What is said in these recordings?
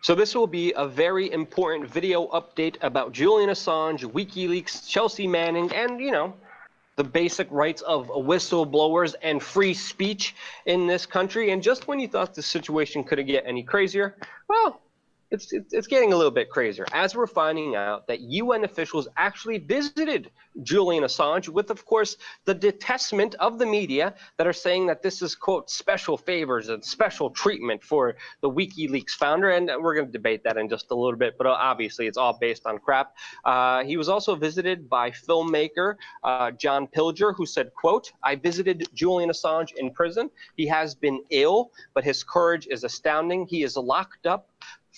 So this will be a very important video update about Julian Assange, WikiLeaks, Chelsea Manning, and, the basic rights of whistleblowers and free speech in this country. And just when you thought the situation couldn't get any crazier, well, it's getting a little bit crazier, as we're finding out that UN officials actually visited Julian Assange with, of course, the detestment of the media that are saying that this is, quote, special favors and special treatment for the WikiLeaks founder. And we're going to debate that in just a little bit, but obviously it's all based on crap. He was also visited by filmmaker John Pilger, who said, quote, "I visited Julian Assange in prison. He has been ill, but his courage is astounding. He is locked up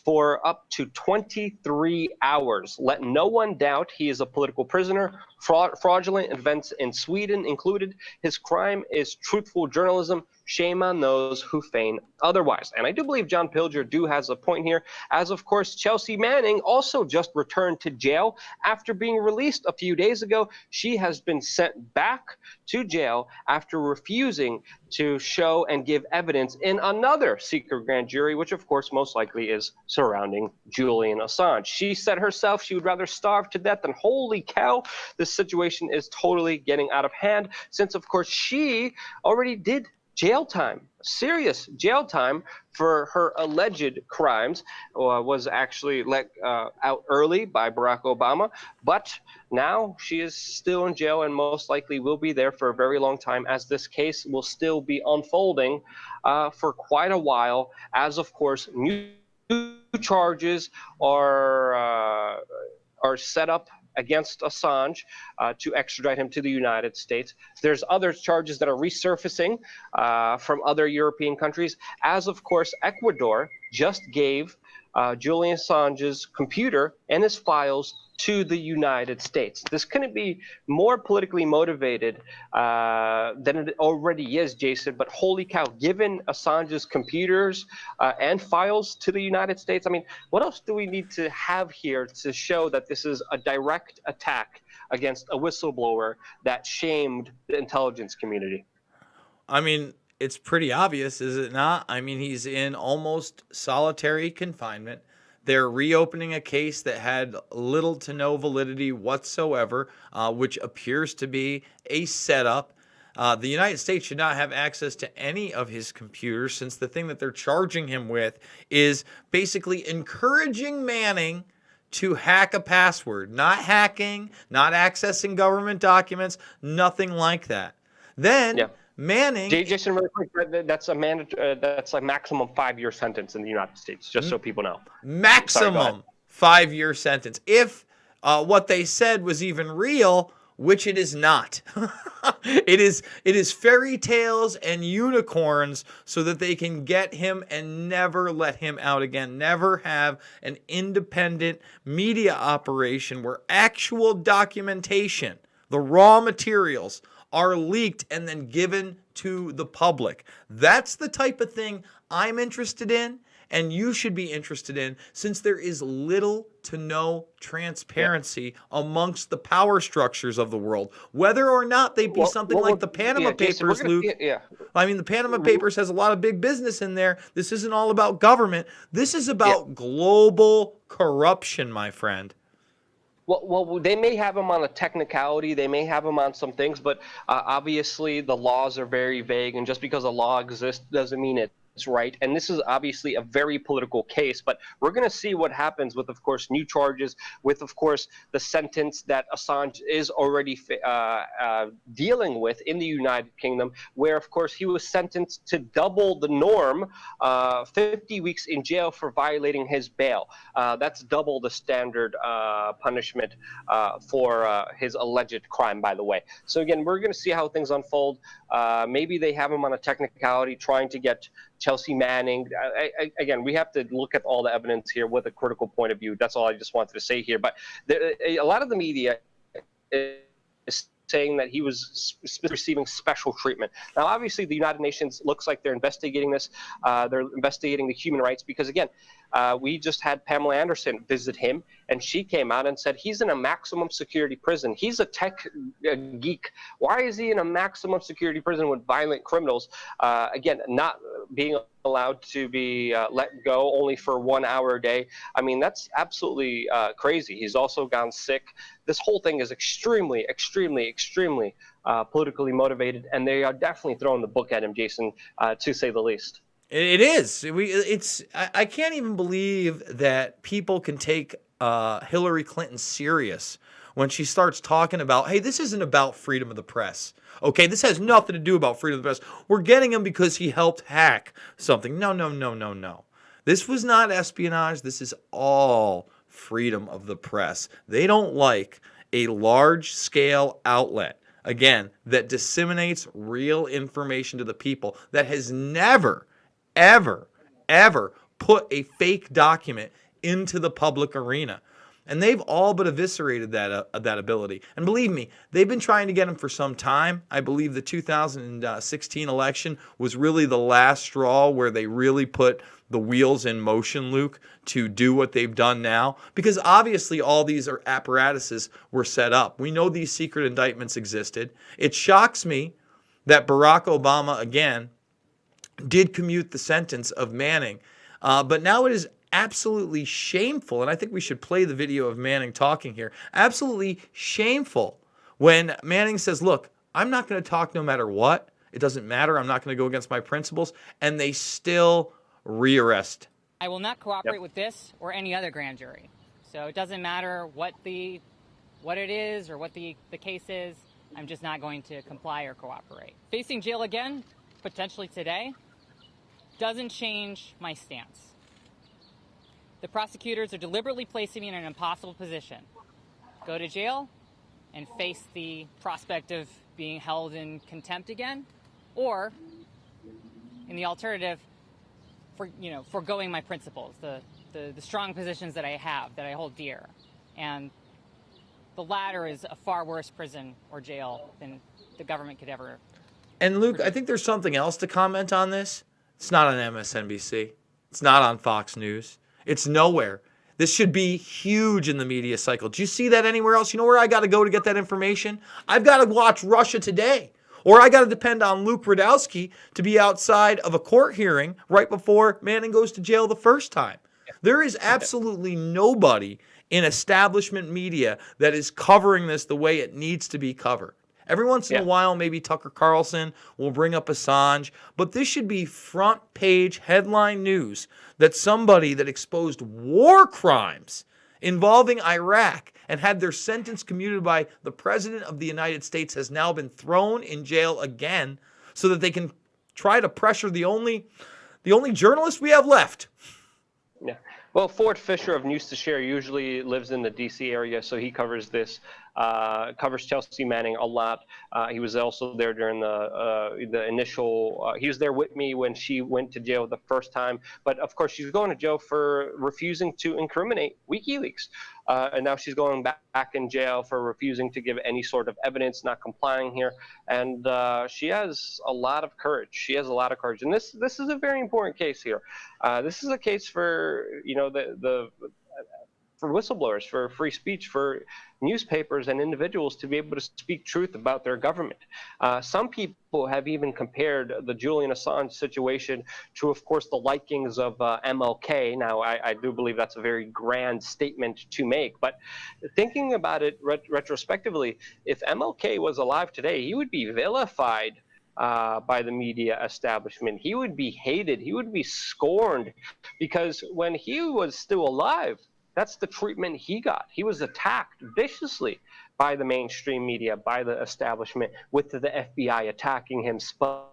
for up to 23 hours. Let no one doubt he is a political prisoner. Fraudulent events in Sweden included. His crime is truthful journalism. Shame on those who feign otherwise." And I do believe John Pilger has a point here, as of course Chelsea Manning also just returned to jail after being released a few days ago. She has been sent back to jail after refusing to show and give evidence in another secret grand jury, which of course most likely is surrounding Julian Assange. She said herself she would rather starve to death than, holy cow, this situation is totally getting out of hand, since of course she already did jail time, serious jail time, for her alleged crimes. Was actually let out early by Barack Obama, but now she is still in jail and most likely will be there for a very long time, as this case will still be unfolding for quite a while, as of course new charges are set up against Assange to extradite him to the United States. There's other charges that are resurfacing from other European countries, as of course Ecuador just gave Julian Assange's computer and his files to the United States. This couldn't be more politically motivated than it already is, Jason, but holy cow, given Assange's computers and files to the United States, I mean, what else do we need to have here to show that this is a direct attack against a whistleblower that shamed the intelligence community? I mean, it's pretty obvious, is it not? I mean, he's in almost solitary confinement. They're reopening a case that had little to no validity whatsoever, which appears to be a setup. The United States should not have access to any of his computers, since the thing that they're charging him with is basically encouraging Manning to hack a password. Not hacking, not accessing government documents, nothing like that. Then Manning, Jason, really quick, that's a maximum 5-year sentence in the United States, just so people know. Maximum 5-year sentence. If what they said was even real, which it is not. It is fairy tales and unicorns so that they can get him and never let him out again. Never have an independent media operation where actual documentation, the raw materials, are leaked and then given to the public. That's the type of thing I'm interested in, and you should be interested in, since there is little to no transparency amongst the power structures of the world. Whether or not they be something like the Panama Papers, Luke. I mean, the Panama Papers has a lot of big business in there. This isn't all about government. This is about global corruption, my friend. Well, they may have him on a technicality. They may have him on some things, but obviously the laws are very vague, and just because a law exists doesn't mean it's right. And this is obviously a very political case, but we're going to see what happens with, of course, new charges, with, of course, the sentence that Assange is already dealing with in the United Kingdom, where, of course, he was sentenced to double the norm, 50 weeks in jail for violating his bail. That's double the standard punishment for his alleged crime, by the way. So again, we're going to see how things unfold. Maybe they have him on a technicality, trying to get Chelsea Manning. Again, we have to look at all the evidence here with a critical point of view. That's all I just wanted to say here. But a lot of the media is saying that he was receiving special treatment. Now, obviously, the United Nations looks like they're investigating this. They're investigating the human rights because, again, We just had Pamela Anderson visit him, and she came out and said he's in a maximum security prison. He's a tech geek. Why is he in a maximum security prison with violent criminals? Again, not being allowed to be let go only for 1 hour a day. I mean, that's absolutely crazy. He's also gone sick. This whole thing is extremely, extremely, extremely politically motivated, and they are definitely throwing the book at him, Jason, to say the least. It is. I can't even believe that people can take Hillary Clinton serious when she starts talking about, hey, this isn't about freedom of the press. Okay, this has nothing to do about freedom of the press. We're getting him because he helped hack something. No, no, no, no, no. This was not espionage. This is all freedom of the press. They don't like a large-scale outlet, again, that disseminates real information to the people, that has never, ever, ever put a fake document into the public arena. And they've all but eviscerated that ability. And believe me, they've been trying to get him for some time. I believe the 2016 election was really the last straw where they really put the wheels in motion, Luke, to do what they've done now. Because obviously all these apparatuses were set up. We know these secret indictments existed. It shocks me that Barack Obama, again, did commute the sentence of Manning. But now it is absolutely shameful, and I think we should play the video of Manning talking here. Absolutely shameful when Manning says, look, I'm not going to talk no matter what. It doesn't matter. I'm not going to go against my principles. And they still rearrest. I will not cooperate with this or any other grand jury. So it doesn't matter what it is or what the case is. I'm just not going to comply or cooperate. Facing jail again, potentially today, doesn't change my stance. The prosecutors are deliberately placing me in an impossible position. Go to jail and face the prospect of being held in contempt again, or in the alternative, foregoing my principles, the strong positions that I have, that I hold dear. And the latter is a far worse prison or jail than the government could ever. And Luke, I think there's something else to comment on this. It's not on MSNBC. It's not on Fox News. It's nowhere. This should be huge in the media cycle. Do you see that anywhere else? You know where I got to go to get that information? I've got to watch Russia Today. Or I got to depend on Luke Rudowski to be outside of a court hearing right before Manning goes to jail the first time. There is absolutely nobody in establishment media that is covering this the way it needs to be covered. Every once in a while, maybe Tucker Carlson will bring up Assange, but this should be front page headline news that somebody that exposed war crimes involving Iraq and had their sentence commuted by the President of the United States has now been thrown in jail again so that they can try to pressure the only journalist we have left. Yeah. Well, Ford Fisher of News to Share usually lives in the D.C. area, so he covers this. Covers Chelsea Manning a lot. He was also there during the initial. He was there with me when she went to jail the first time. But of course, she's going to jail for refusing to incriminate WikiLeaks, and now she's going back in jail for refusing to give any sort of evidence, not complying here. And she has a lot of courage. She has a lot of courage, and this is a very important case here. This is a case for for whistleblowers, for free speech, for newspapers and individuals to be able to speak truth about their government. Some people have even compared the Julian Assange situation to, of course, the likings of MLK. Now, I do believe that's a very grand statement to make, but thinking about it retrospectively, if MLK was alive today, he would be vilified by the media establishment. He would be hated. He would be scorned, because when he was still alive, that's the treatment he got. He was attacked viciously by the mainstream media, by the establishment, with the FBI attacking him, spying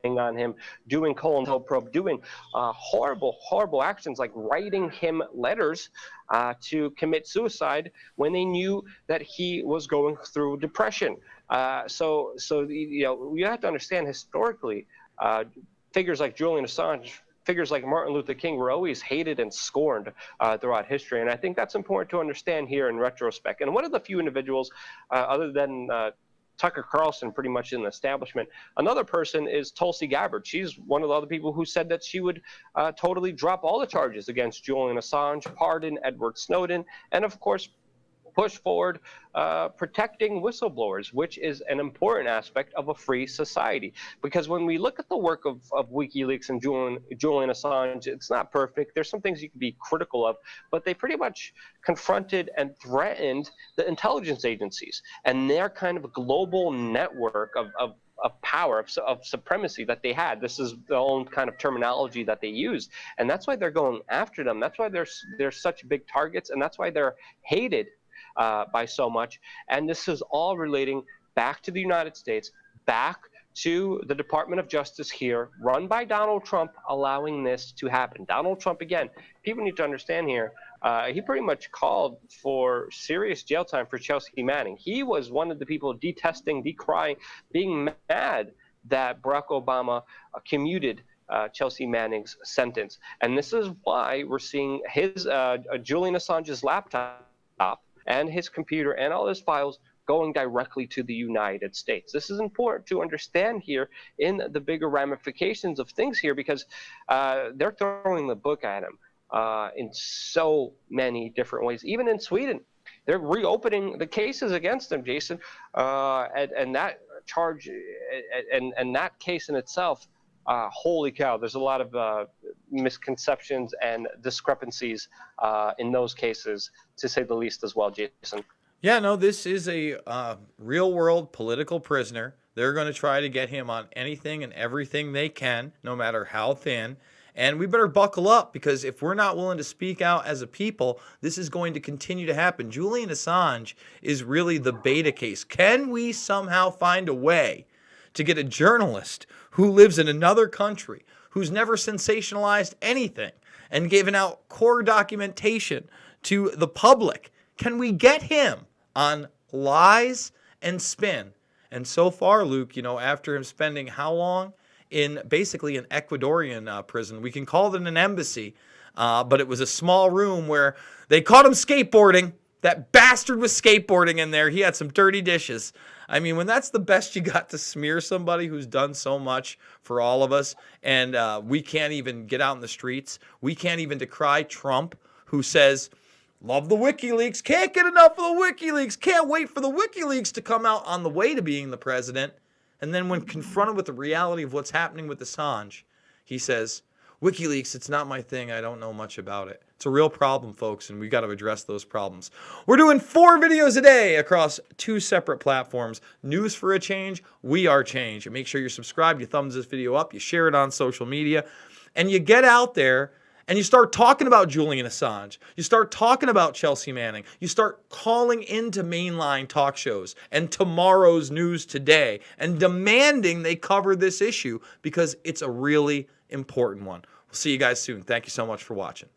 on him, doing colon probe, doing horrible, horrible actions like writing him letters to commit suicide when they knew that he was going through depression. So you have to understand historically, figures like Julian Assange, figures like Martin Luther King were always hated and scorned throughout history. And I think that's important to understand here in retrospect. And one of the few individuals, other than Tucker Carlson pretty much in the establishment. Another person is Tulsi Gabbard. She's one of the other people who said that she would totally drop all the charges against Julian Assange, pardon Edward Snowden, and of course push forward protecting whistleblowers, which is an important aspect of a free society. Because when we look at the work of WikiLeaks and Julian Assange, it's not perfect. There's some things you can be critical of, but they pretty much confronted and threatened the intelligence agencies and their kind of global network of power, of supremacy that they had. This is the own kind of terminology that they use. And that's why they're going after them. That's why they're such big targets, and that's why they're hated by so much. And this is all relating back to the United States, back to the Department of Justice here, run by Donald Trump, allowing this to happen. Donald Trump, again, people need to understand here, he pretty much called for serious jail time for Chelsea Manning. He was one of the people detesting, decrying, being mad that Barack Obama commuted Chelsea Manning's sentence. And this is why we're seeing his Julian Assange's laptop and his computer and all his files going directly to the United States. This is important to understand here in the bigger ramifications of things here, because they're throwing the book at him in so many different ways. Even in Sweden, they're reopening the cases against him, Jason, and that charge and that case in itself, holy cow, there's a lot of misconceptions and discrepancies in those cases, to say the least, as well, Jason. Yeah, no, this is a real-world political prisoner. They're going to try to get him on anything and everything they can, no matter how thin. And we better buckle up, because if we're not willing to speak out as a people, this is going to continue to happen. Julian Assange is really the beta case. Can we somehow find a way to get a journalist who lives in another country, who's never sensationalized anything and given out core documentation to the public? Can we get him on lies and spin? And so far, Luke, after him spending how long in basically an Ecuadorian prison, we can call it an embassy, but it was a small room where they caught him skateboarding. That bastard was skateboarding in there. He had some dirty dishes. I mean, when that's the best you got to smear somebody who's done so much for all of us, and we can't even get out in the streets, we can't even decry Trump, who says, love the WikiLeaks, can't get enough of the WikiLeaks, can't wait for the WikiLeaks to come out on the way to being the president. And then when confronted with the reality of what's happening with Assange, he says, WikiLeaks, it's not my thing. I don't know much about it. It's a real problem, folks, and we got to address those problems. We're doing 4 videos a day across 2 separate platforms. News for a change, we are change. And make sure you're subscribed, you thumbs this video up, you share it on social media, and you get out there and you start talking about Julian Assange. You start talking about Chelsea Manning. You start calling into mainline talk shows and Tomorrow's News Today and demanding they cover this issue, because it's a really important one. We'll see you guys soon. Thank you so much for watching.